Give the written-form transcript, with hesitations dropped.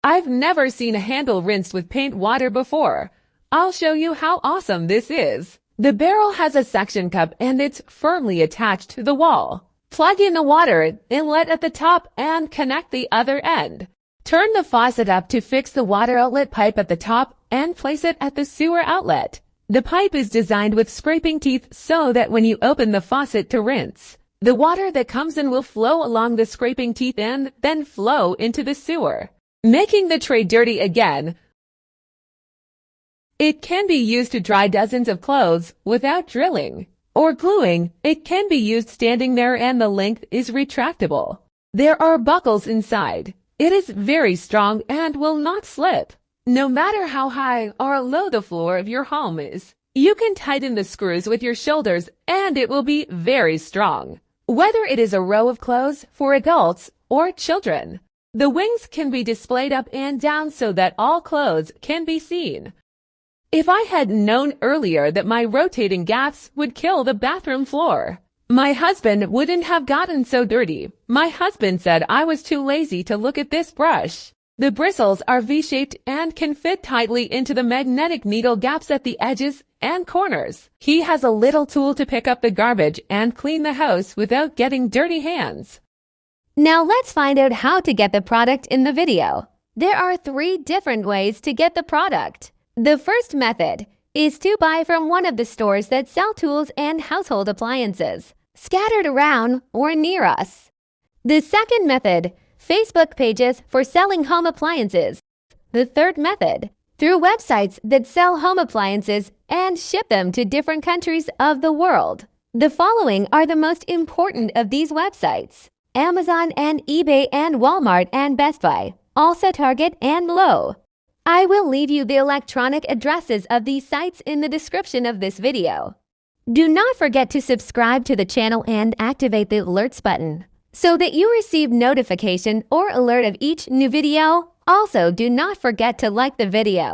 I've never seen a handle rinsed with paint water before. I'll show you how awesome this is. The barrel has a suction cup and it's firmly attached to the wall. Plug in the water inlet at the top and connect the other end. Turn the faucet up to fix the water outlet pipe at the top and place it at the sewer outlet. The pipe is designed with scraping teeth so that when you open the faucet to rinse, the water that comes in will flow along the scraping teeth and then flow into the sewer, making the tray dirty again. It can be used to dry dozens of clothes without drilling or gluing. It can be used standing there and the length is retractable. There are buckles inside. It is very strong and will not slip. No matter how high or low the floor of your home is, you can tighten the screws with your shoulders and it will be very strong. Whether it is a row of clothes for adults or children, the wings can be displayed up and down so that all clothes can be seen. If I had known earlier that my rotating gaffs would kill the bathroom floor, my husband wouldn't have gotten so dirty. My husband said I was too lazy to look at this brush. The bristles are V-shaped and can fit tightly into the magnetic needle gaps at the edges and corners. He has a little tool to pick up the garbage and clean the house without getting dirty hands. Now let's find out how to get the product in the video. There are 3 different ways to get the product. The first method is to buy from one of the stores that sell tools and household appliances, scattered around or near us. The second method, Facebook pages for selling home appliances. The third method, through websites that sell home appliances and ship them to different countries of the world. The following are the most important of these websites: Amazon and eBay and Walmart and Bestbuy, also Target and Lowe's. I will leave you the electronic addresses of these sites in the description of this video. Do not forget to subscribe to the channel and activate the alerts button so that you receive notification or alert of each new video. Also, do not forget to like the video.